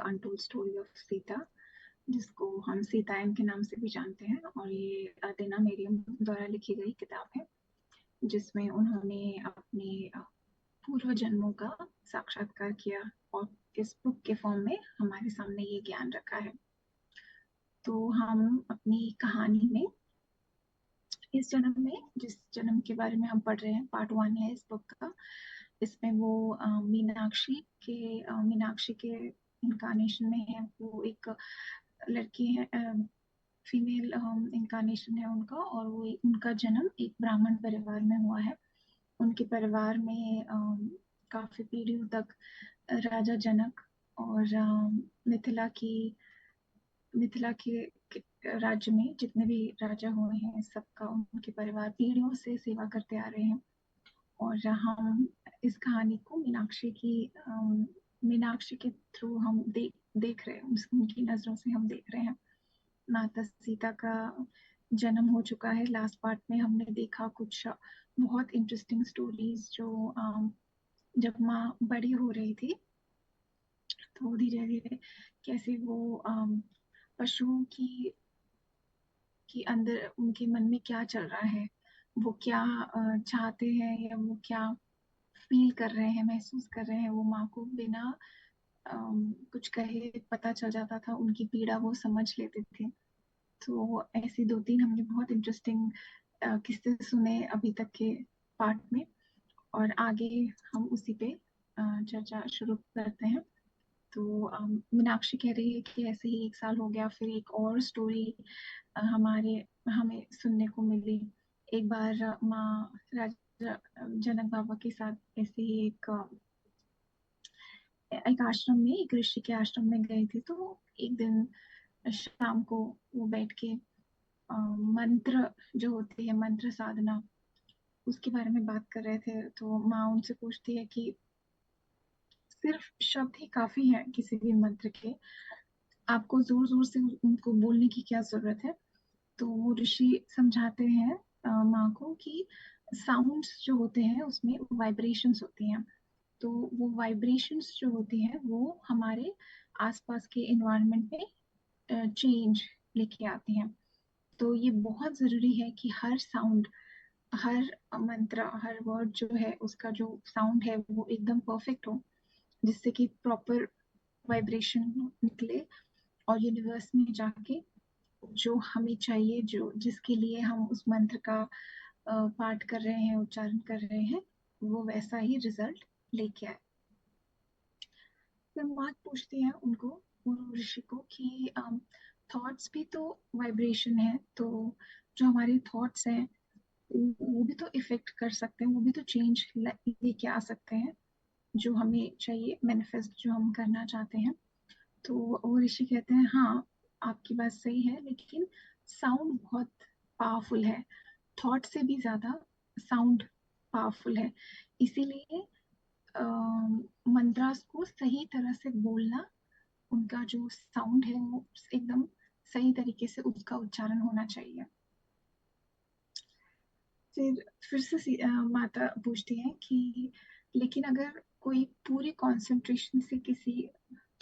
Untold story of Sita, जिसको हम सीतायन के नाम से भी जानते हैं। और ये अदेना मेरियम द्वारा लिखी गई किताब है, जिसमें उन्होंने अपने पूर्व जन्मों का साक्षात्कार किया और इस बुक के फॉर्म में हमारे सामने ये ज्ञान रखा है। तो हम अपनी कहानी में इस जन्म में, जिस जन्म के बारे में हम पढ़ रहे हैं, पार्ट 1 है इस बुक का। इसमें वो मीनाक्षी के इनकारनेशन में है। वो एक लड़की है, फीमेल इनकारनेशन है उनका, और वो उनका जन्म एक ब्राह्मण परिवार में हुआ है। उनके परिवार में काफी पीढ़ियों तक राजा जनक और मिथिला के राज्य में जितने भी राजा हुए हैं, सबका उनके परिवार पीढ़ियों से सेवा करते आ रहे हैं। और हम इस कहानी को मीनाक्षी के थ्रू हम देख रहे हैं, उनकी नजरों से हम देख रहे हैं। माता सीता का जन्म हो चुका है। लास्ट पार्ट में हमने देखा कुछ बहुत इंटरेस्टिंग स्टोरीज, जो जब माँ बड़ी हो रही थी तो धीरे धीरे कैसे वो पशुओं की अंदर उनके मन में क्या चल रहा है, वो क्या चाहते हैं, या वो क्या फील कर रहे हैं, महसूस कर रहे हैं, वो माँ को बिना कुछ कहे पता चल जाता था। उनकी पीड़ा वो समझ लेते थे। तो ऐसी 2-3 हमने बहुत इंटरेस्टिंग किस्से सुने अभी तक के पार्ट में, और आगे हम उसी पे चर्चा शुरू करते हैं। तो मीनाक्षी कह रही है कि ऐसे ही 1 साल हो गया, फिर एक और स्टोरी हमें सुनने को मिली। एक बार माँ राजा जनक बाबा के साथ ऐसे ही एक आश्रम में, एक ऋषि के आश्रम में गए थे। तो एक दिन शाम को वो बैठ के मंत्र जो होती है, मंत्र साधना, उसके बारे में बात कर रहे थे। तो माँ उनसे पूछती है कि सिर्फ शब्द ही काफी है किसी भी मंत्र के, आपको जोर जोर से उनको बोलने की क्या जरूरत है। तो वो ऋषि समझाते हैं माँ को कि साउंड्स जो होते हैं उसमें वाइब्रेशंस होती हैं। तो वो वाइब्रेशंस जो होती हैं वो हमारे आसपास के एनवायरनमेंट में चेंज लेके आती हैं। तो ये बहुत जरूरी है कि हर साउंड, हर मंत्र, हर वर्ड जो है, उसका जो साउंड है वो एकदम परफेक्ट हो, जिससे कि प्रॉपर वाइब्रेशन निकले और यूनिवर्स में जाके जो हमें चाहिए, जो जिसके लिए हम उस मंत्र का पाठ कर रहे हैं, उच्चारण कर रहे हैं, वो वैसा ही रिजल्ट लेके आए। फिर बात पूछती है उनको, उन ऋषि को, कि थॉट्स भी तो वाइब्रेशन है, तो जो हमारे थॉट्स हैं वो भी तो इफेक्ट कर सकते हैं, वो भी तो चेंज लेके आ सकते हैं, जो हमें चाहिए, मैनिफेस्ट जो हम करना चाहते हैं। तो वो ऋषि कहते हैं, हाँ आपकी बात सही है, लेकिन साउंड बहुत पावरफुल है, थॉट से भी ज्यादा साउंड पावरफुल है। इसीलिए मंत्रास को सही तरह से बोलना, उनका जो साउंड है वो एकदम सही तरीके से उसका उच्चारण होना चाहिए। फिर से माता पूछती है कि लेकिन अगर कोई पूरी कंसंट्रेशन से किसी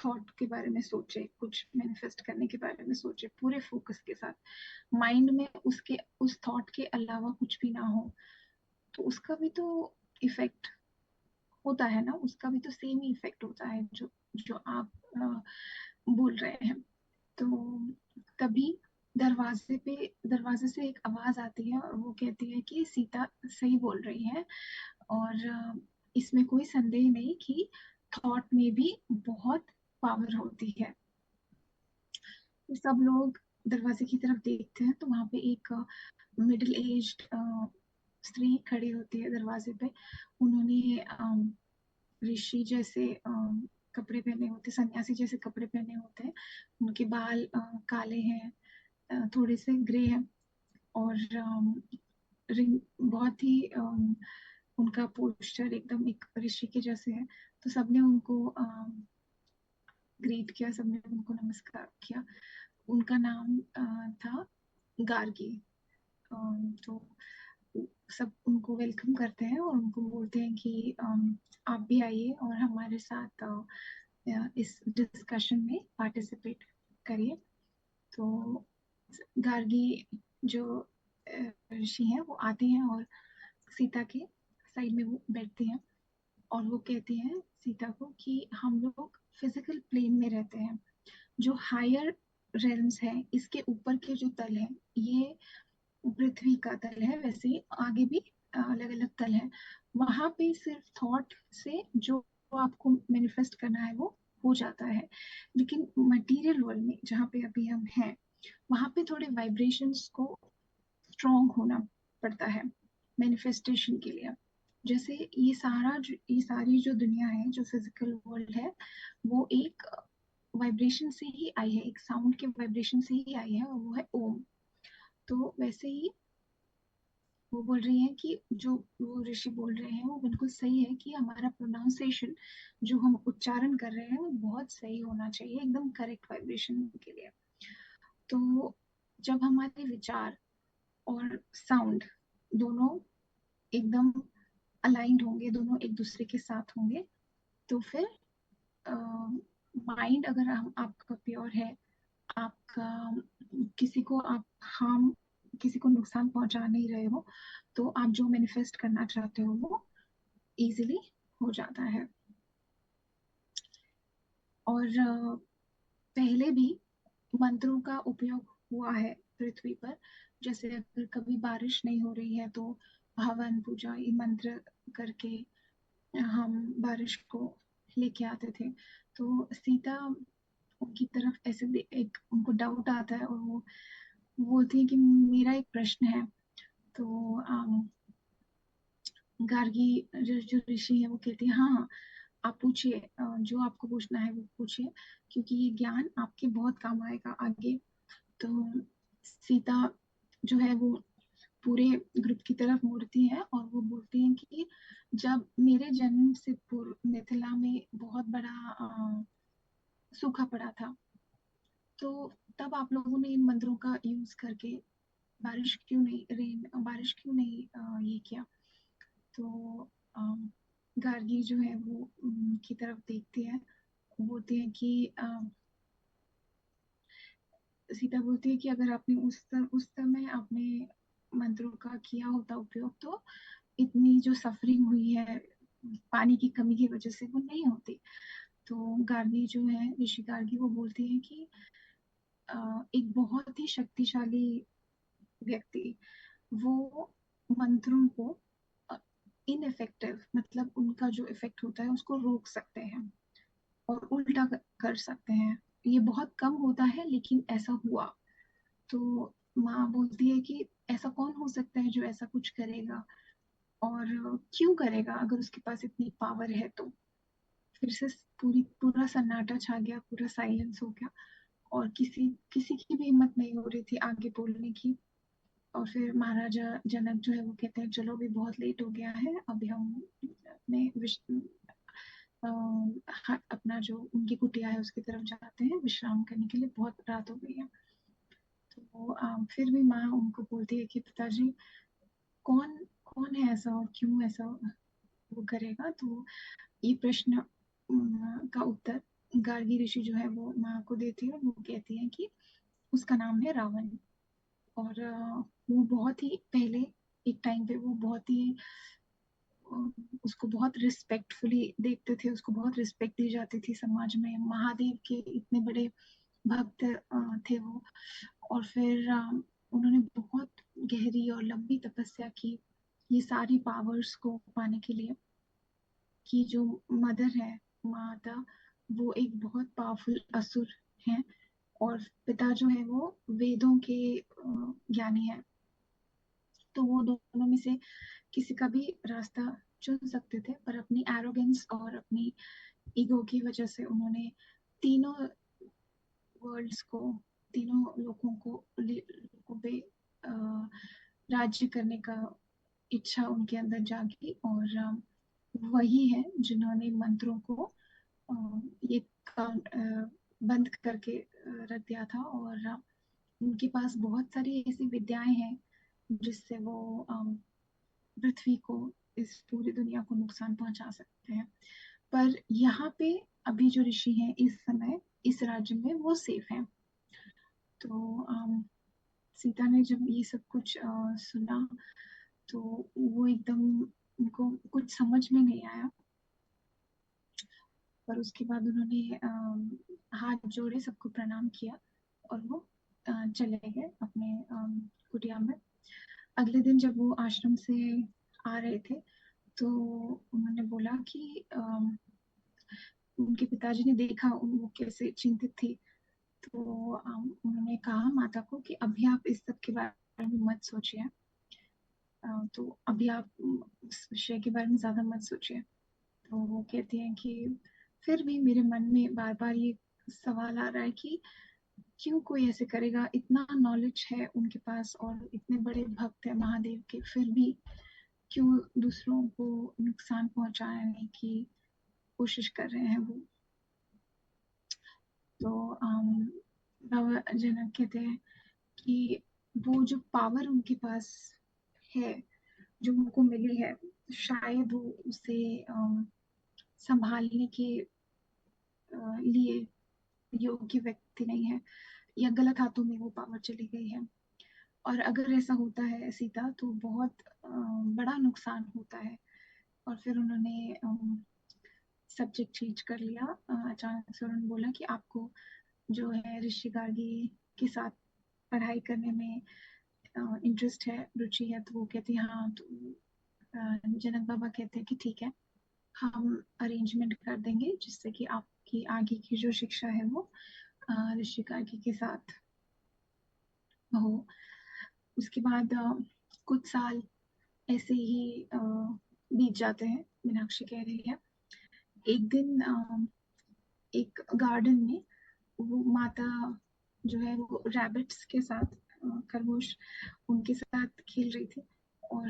थॉट के बारे में सोचे, कुछ मैनिफेस्ट करने के बारे में सोचे, पूरे फोकस के साथ, माइंड में उसके उस थॉट के अलावा कुछ भी ना हो, तो उसका भी तो इफेक्ट होता है ना, उसका भी तो सेम ही इफेक्ट होता है जो जो आप बोल रहे हैं। तो तभी दरवाजे से एक आवाज आती है और वो कहती है कि सीता सही बोल रही है, और इसमें कोई संदेह नहीं कि थॉट में भी बहुत पावर होती है। तो सब लोग दरवाजे की तरफ देखते हैं, तो वहां पे एक मिडिल एज्ड स्त्री खड़ी होती है दरवाजे पे। उन्होंने ऋषि जैसे कपड़े पहने होते, सन्यासी जैसे कपड़े पहने होते हैं। उनके बाल काले हैं, थोड़े से ग्रे हैं, और रिंग बहुत ही उनका पोस्चर एकदम एक ऋषि के जैसे है। तो सबने उनको ग्रीट किया, सबने उनको नमस्कार किया। उनका नाम था गार्गी। तो सब उनको वेलकम करते हैं और उनको बोलते हैं कि आप भी आइए और हमारे साथ इस डिस्कशन में पार्टिसिपेट करिए। तो गार्गी जो ऋषि हैं वो आते हैं और सीता के साइड में वो बैठते हैं और वो कहते हैं सीता को कि हम लोग फिजिकल प्लेन में रहते हैं, जो हायर रेल्म्स है इसके ऊपर के जो तल है ये पृथ्वी का तल है, वैसे ही आगे भी अलग अलग तल है। वहां पे सिर्फ थॉट से जो आपको मैनिफेस्ट करना है वो हो जाता है, लेकिन मटेरियल वर्ल्ड में जहाँ पे अभी हम हैं वहां पे थोड़े वाइब्रेशंस को स्ट्रॉन्ग होना पड़ता है मैनिफेस्टेशन के लिए। जैसे ये सारी जो दुनिया है, जो फिजिकल वर्ल्ड है, वो एक वाइब्रेशन से ही आई है, एक साउंड के वाइब्रेशन से ही आई है, और वो है ओम। तो वैसे ही वो बोल रही हैं कि जो वो ऋषि बोल रहे हैं वो बिल्कुल सही है कि हमारा प्रोनाउंसिएशन जो हम उच्चारण कर रहे हैं वो बहुत सही होना चाहिए, एकदम करेक्ट वाइब्रेशन के लिए। तो जब हमारे विचार और साउंड दोनों एकदम अलाइंड होंगे, दोनों एक दूसरे के साथ होंगे, तो फिर माइंड अगर आपका प्योर है, आपका किसी को आप हार्म किसी को नुकसान पहुंचा नहीं रहे हो, तो आप जो मैनिफेस्ट करना चाहते हो वो इजीली हो जाता है। और पहले भी मंत्रों का उपयोग हुआ है पृथ्वी पर। जैसे अगर कभी बारिश नहीं हो रही है तो हवन पूजा ये मंत्र करके हम बारिश को लेके आते थे। तो सीता उनकी तरफ ऐसे एक उनको डाउट आता है और वो बोलती है कि मेरा एक प्रश्न है। तो गार्गी जो ऋषि है वो कहती है हाँ हाँ आप पूछिए, जो आपको पूछना है वो पूछिए, क्योंकि ये ज्ञान आपके बहुत काम आएगा आगे। तो सीता जो है वो पूरे ग्रुप की तरफ मुड़ती है और वो बोलती हैं कि जब मेरे जन्म से पूर्व मिथिला में बहुत बड़ा सूखा पड़ा था, तो तब आप लोगों ने इन मंत्रों का यूज करके बारिश क्यों नहीं ये किया। तो गार्गी जो है वो उनकी तरफ देखती है, बोलती है कि सीता बोलती है कि अगर आपने उस समय आपने मंत्रों का किया होता उपयोग तो इतनी जो सफरिंग हुई है पानी की कमी की वजह से वो नहीं होती। तो गार्गी जो है ऋषि गार्गी वो बोलती है कि एक बहुत ही शक्तिशाली व्यक्ति वो मंत्रों को इनफेक्टिव मतलब उनका जो इफेक्ट होता है उसको रोक सकते हैं और उल्टा कर सकते हैं। ये बहुत कम होता है लेकिन ऐसा हुआ। तो माँ बोलती है कि ऐसा कौन हो सकता है जो ऐसा कुछ करेगा, और क्यों करेगा अगर उसके पास इतनी पावर है तो। फिर से पूरा सन्नाटा छा गया, पूरा साइलेंस हो गया और किसी किसी की भी हिम्मत नहीं हो रही थी आगे बोलने की। और फिर महाराजा जनक जो है वो कहते हैं चलो अभी बहुत लेट हो गया है, अभी हम अपने अपना जो उनकी कुटिया है उसकी तरफ जाते हैं विश्राम करने के लिए, बहुत रात हो गई है। तो फिर भी माँ उनको बोलती है कि पिताजी कौन कौन है ऐसा और क्यों ऐसा वो करेगा। तो ये प्रश्न का उत्तर गार्गी ऋषि जो है वो माँ को देती है और वो कहती है कि उसका नाम है रावण। और वो बहुत ही पहले एक टाइम पे वो बहुत ही उसको बहुत रिस्पेक्टफुली देखते थे, उसको बहुत रिस्पेक्ट दी जाती थी समाज में, महादेव के इतने बड़े भक्त थे वो। और फिर उन्होंने बहुत गहरी और लंबी तपस्या की ये सारी पावर्स को पाने के लिए। कि जो मदर है माता वो एक बहुत पावरफुल असुर है और पिता जो है वो वेदों के ज्ञानी है। तो वो दोनों में से किसी का भी रास्ता चुन सकते थे, पर अपनी एरोगेंस और अपनी ईगो की वजह से उन्होंने तीनों वर्ल्ड्स को, तीनों लोगों पे राज्य करने का इच्छा उनके अंदर जागी। और वही है जिन्होंने मंत्रों को ये बंद करके रख दिया था। और उनके पास बहुत सारी ऐसी विद्याएं हैं जिससे वो पृथ्वी को, इस पूरी दुनिया को नुकसान पहुंचा सकते हैं। पर यहाँ पे अभी जो ऋषि हैं इस समय इस राज्य में वो सेफ हैं। तो सीता ने जब ये सब कुछ सुना तो वो एकदम, उनको कुछ समझ में नहीं आया। पर उसके बाद उन्होंने हाथ जोड़े, सबको प्रणाम किया और वो चले गए अपने कुटिया में। अगले दिन जब वो आश्रम से आ रहे थे तो उन्होंने बोला कि उनके पिताजी ने देखा वो कैसे चिंतित थी। तो उन्होंने कहा माता को कि अभी आप इस सब के बारे में मत सोचिए। तो अभी आप इस विषय के बारे में ज्यादा मत सोचिए। तो वो कहती हैं कि फिर भी मेरे मन में बार बार ये सवाल आ रहा है कि क्यों कोई ऐसे करेगा, इतना नॉलेज है उनके पास और इतने बड़े भक्त है महादेव के, फिर भी क्यों दूसरों को नुकसान पहुंचाने की कोशिश कर रहे हैं वो। तो बाबा जनक कहते हैं कि वो जो पावर उनके पास है, जो उनको मिली है, शायद वो उसे संभालने के लिए योग्य व्यक्ति नहीं है, या गलत हाथों में वो पावर चली गई है। और अगर ऐसा होता है सीता तो बहुत बड़ा नुकसान होता है। और फिर उन्होंने सब्जेक्ट चेंज कर लिया अचानक से। उन्होंने बोला कि आपको जो है ऋषि गार्गी के साथ पढ़ाई करने में इंटरेस्ट है, रुचि है। तो वो कहती है हाँ। तो जनक बाबा कहते हैं कि ठीक है, हम अरेंजमेंट कर देंगे जिससे कि आपकी आगे की जो शिक्षा है वो ऋषि गार्गी के साथ हो। उसके बाद कुछ साल ऐसे ही बीत जाते हैं। मीनाक्षी कह रही है एक दिन एक गार्डन में वो माता जो है वो रैबिट्स के साथ, खरगोश उनके साथ खेल रही थी। और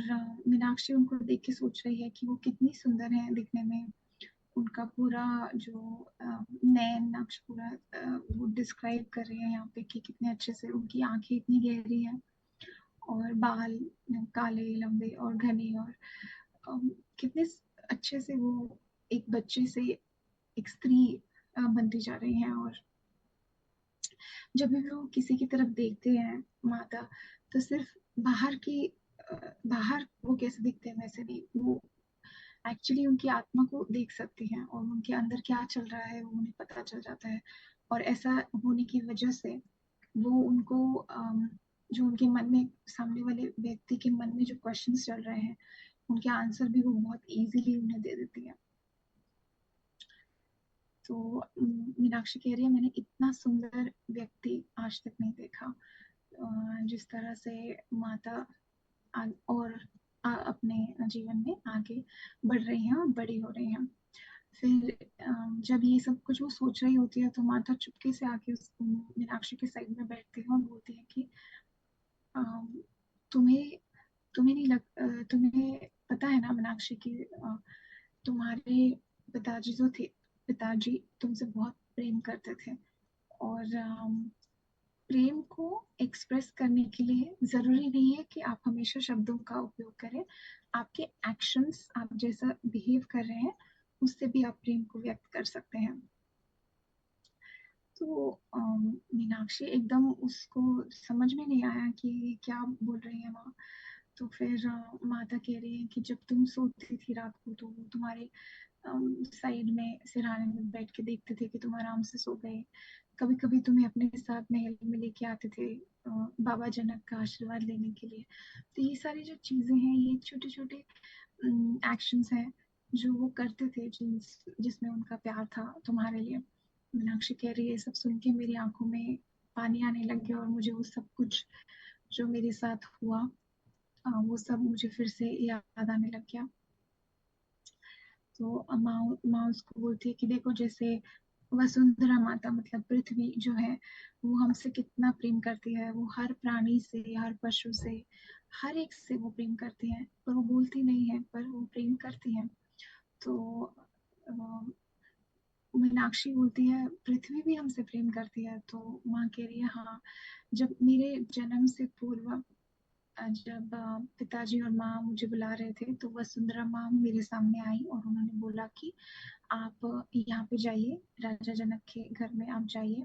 मीनाक्षी उनको देख के सोच रही है कि वो कितनी सुंदर है दिखने में। उनका पूरा जो नैन नक्श पूरा वो डिस्क्राइब कर रही है यहाँ पे कि कितने अच्छे से उनकी आंखें इतनी गहरी हैं और बाल काले लंबे और घने, और कितने अच्छे से वो एक बच्चे से एक स्त्री बनती जा रही हैं। और जब भी वो किसी की तरफ देखते हैं माता, तो सिर्फ बाहर की बाहर वो कैसे दिखते हैं वैसे नहीं, वो एक्चुअली उनकी आत्मा को देख सकती हैं और उनके अंदर क्या चल रहा है वो उन्हें पता चल जाता है। और ऐसा होने की वजह से वो उनको जो उनके मन में, सामने वाले व्यक्ति के मन में जो क्वेश्चंस चल रहे हैं उनके आंसर भी वो बहुत इजीली उन्हें दे देती है। तो मीनाक्षी कह रही है मैंने इतना सुंदर व्यक्ति आज तक नहीं देखा। जिस तरह से माता और अपने जीवन में आगे बढ़ रही हैं और बड़ी हो रही हैं। फिर जब ये सब कुछ वो सोच रही होती है तो माता चुपके से आके उस मीनाक्षी के साइड में बैठती है और बोलती है कि तुम्हें तुम्हें नहीं तुम्हें पता है ना मीनाक्षी की तुम्हारे पिताजी जो थे, पिताजी तुमसे बहुत प्रेम करते थे। और प्रेम को एक्सप्रेस करने के लिए जरूरी नहीं है कि आप हमेशा शब्दों का उपयोग करें। आपके एक्शंस, आप जैसा बिहेव कर रहे हैं उससे भी आप प्रेम को व्यक्त कर सकते हैं। तो मीनाक्षी एकदम, उसको समझ में नहीं आया कि क्या बोल रही है माँ। तो फिर माता कह रही है कि जब तुम सोती थी रात को तो वो तुम्हारे साइड में सिरहाने में बैठ के देखते थे कि तुम आराम से सो गए। कभी कभी तुम्हें अपने साथ महल में लेके आते थे बाबा जनक का आशीर्वाद लेने के लिए। तो ये सारी जो चीजें हैं, ये छोटे छोटे एक्शंस हैं जो वो करते थे जिसमें उनका प्यार था तुम्हारे लिए। मीनाक्षी कह रही है सब सुन के मेरी आंखों में पानी आने लग गया और मुझे वो सब कुछ जो मेरे साथ हुआ वो सब मुझे फिर से याद आने लग गया। तो माँ माँ उसको बोलती है कि देखो जैसे वसुंधरा माता मतलब पृथ्वी जो है वो हमसे कितना प्रेम करती है। वो हर प्राणी से, हर पशु से, हर एक से वो प्रेम करती है, पर वो बोलती नहीं है पर वो प्रेम करती है। तो मीनाक्षी बोलती है पृथ्वी भी हमसे प्रेम करती है। तो माँ कह रही है हाँ, जब मेरे जन्म से पूर्व जब पिताजी और माँ मुझे बुला रहे थे तो वसुंधरा माँ मेरे सामने आई और उन्होंने बोला कि आप यहाँ पे जाइए, राजा जनक के घर में आप जाइए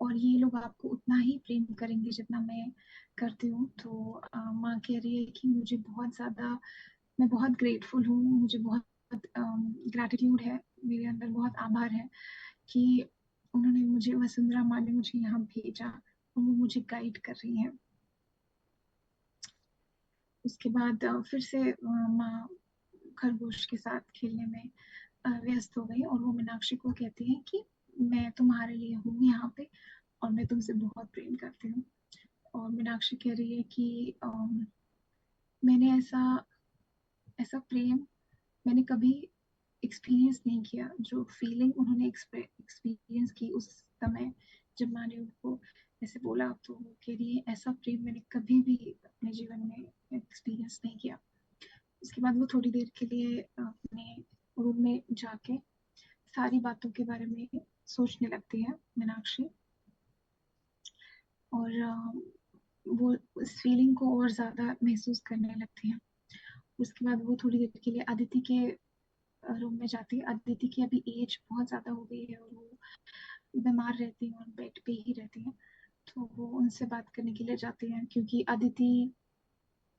और ये लोग आपको उतना ही प्रेम करेंगे जितना मैं करती हूँ। तो माँ कह रही है कि मुझे बहुत ज़्यादा, मैं बहुत ग्रेटफुल हूँ, मुझे बहुत ग्रैटिट्यूड है, मेरे अंदर बहुत आभार है कि उन्होंने मुझे, वसुंधरा माँ ने मुझे यहाँ भेजा और वो मुझे गाइड कर रही हैं। उसके बाद फिर से माँ खरगोश के साथ खेलने में व्यस्त हो गई और वो मीनाक्षी को कहती है कि मैं तुम्हारे लिए हूँ यहाँ पे और मैं तुमसे बहुत प्रेम करती हूँ। और मीनाक्षी कह रही है कि मैंने ऐसा ऐसा प्रेम मैंने कभी एक्सपीरियंस नहीं किया, जो फीलिंग उन्होंने एक्सपीरियंस की उस समय जब मैंने उनको ऐसे बोला। तो वो कह रही है ऐसा प्रेम मैंने कभी भी अपने जीवन में एक्सपीरियंस नहीं किया। उसके बाद वो थोड़ी देर के लिए अपने रूम में जाके सारी बातों के बारे में सोचने लगती है मीनाक्षी, और वो उस फीलिंग को और ज्यादा महसूस करने लगती है। उसके बाद वो थोड़ी देर के लिए अदिति के रूम में जाती है। अदिति की अभी एज बहुत ज्यादा हो गई है और वो बीमार रहती है और बेड पे ही रहती है। तो वो उनसे बात करने के लिए जाती है क्योंकि अदिति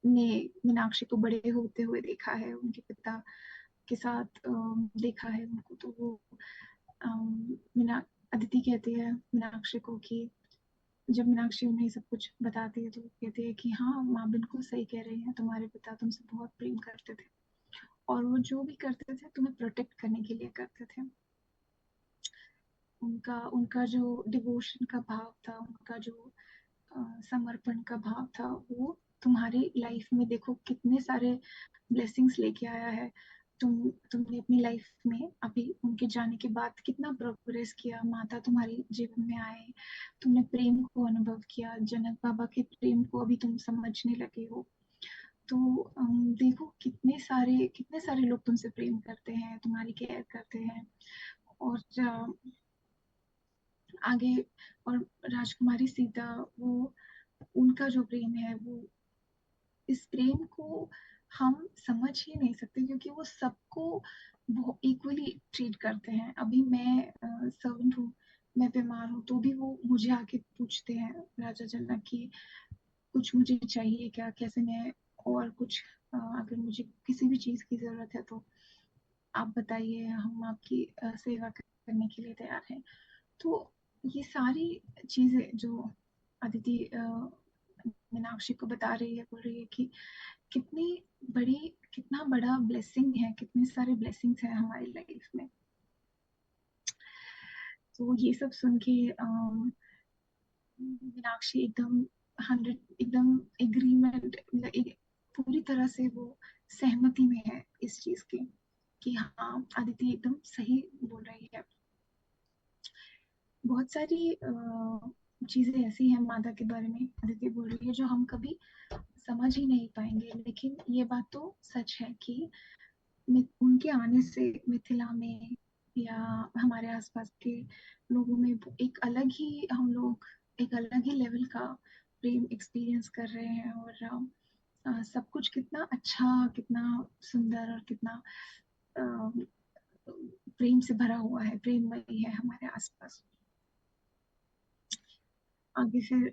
ने मीनाक्षी को बड़े होते हुए देखा है, उनके पिता के साथ देखा है उनको। तो वो मीना अदिति कहती है मीनाक्षी को कि जब मीनाक्षी उन्हें सब कुछ बताती है तो वो कहती है कि हाँ माँ बिल्कुल सही कह रही है, तुम्हारे पिता तुमसे बहुत प्रेम करते थे और वो जो भी करते थे तुम्हें प्रोटेक्ट करने के लिए करते थे। उनका उनका जो डिवोशन का भाव था, उनका जो समर्पण का भाव था, वो तुम्हारी लाइफ में देखो कितने सारे ब्लेसिंग्स लेके आया है। तुमने अपनी लाइफ में अभी उनके जाने के बाद कितना प्रोग्रेस किया, माता तुम्हारे जीवन में आए, तुमने प्रेम को अनुभव किया, जनक बाबा के प्रेम को अभी तुम समझने लगे हो। तो देखो कितने सारे लोग तुमसे प्रेम करते हैं, तुम्हारी केयर करते हैं। और आगे, और राजकुमारी सीता, वो उनका जो प्रेम है, वो इस प्रेम को हम समझ ही नहीं सकते क्योंकि वो सबको इक्वली ट्रीट करते हैं। अभी मैं सर्वेंट हूँ, मैं बीमार हूँ तो भी वो मुझे आके पूछते हैं राजा जनक की कुछ मुझे चाहिए क्या, कैसे मैं और कुछ अगर मुझे किसी भी चीज की जरूरत है तो आप बताइए, हम आपकी सेवा करने के लिए तैयार हैं। तो ये सारी चीजें जो अदिति मीनाक्षी को बता रही है, बोल रही है कि कितनी कितना बड़ा ब्लेसिंग है, कितने सारे ब्लेसिंग्स हैं हमारी लाइफ में। तो ये सब सुन के मीनाक्षी एकदम 100 एकदम एग्रीमेंट, पूरी तरह से वो सहमति में है इस चीज की कि हाँ अदिति एकदम सही बोल रही है। बहुत सारी चीजें ऐसी हैं माता के बारे में अदिति बोल रही है जो हम कभी समझ ही नहीं पाएंगे, लेकिन ये बात तो सच है कि उनके आने से मिथिला में या हमारे आसपास के लोगों में हम लोग एक अलग ही लेवल का प्रेम एक्सपीरियंस कर रहे हैं। और सब कुछ कितना अच्छा, कितना सुंदर और कितना अ, प्रेम से भरा हुआ है, प्रेममयी है हमारे आसपास। आगे फिर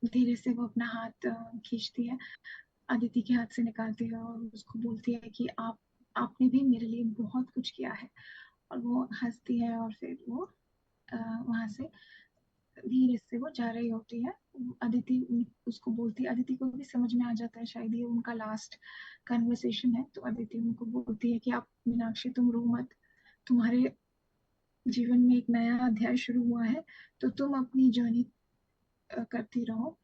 धीरे से वो अपना हाथ खींचती है, अदिति के हाथ से निकालती है और उसको बोलती है कि आपने भी मेरे लिए बहुत कुछ किया है। और वो हंसती है और फिर वो वहां से धीरे से वो जा रही होती है। अदिति उसको बोलती है, अदिति को भी समझ में आ जाता है शायद ये उनका लास्ट कन्वर्सेशन है। तो अदिति उनको बोलती है कि आप मीनाक्षी तुम रो मत, तुम्हारे जीवन में एक नया अध्याय शुरू हुआ है, तो तुम अपनी जर्नी करती रहो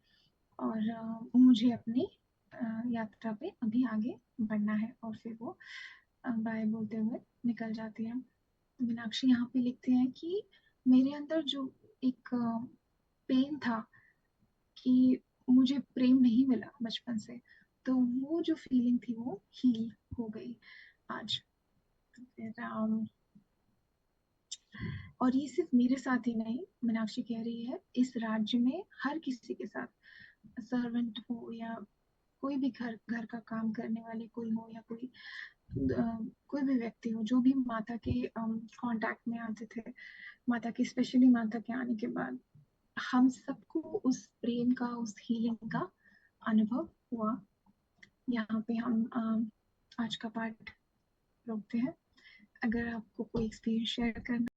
और मुझे अपनी यात्रा पे अभी आगे बढ़ना है। और फिर वो बाय बोलते हुए निकल जाती है। मीनाक्षी यहाँ पे लिखते हैं कि मेरे अंदर जो एक पेन था कि मुझे प्रेम नहीं मिला बचपन से, तो वो जो फीलिंग थी वो हील हो गई आज। फिर और ये सिर्फ मेरे साथ ही नहीं, मीनाक्षी कह रही है इस राज्य में हर किसी के साथ, सर्वेंट हो या कोई भी घर का काम करने वाले कोई हो या कोई भी व्यक्ति हो, जो भी माता के कांटेक्ट में आते थे, माता की स्पेशली माता के आने के बाद हम सबको उस प्रेम का, उस हीलिंग का अनुभव हुआ। यहाँ पे हम आज का पाठ रोकते हैं। अगर आपको कोई एक्सपीरियंस शेयर करना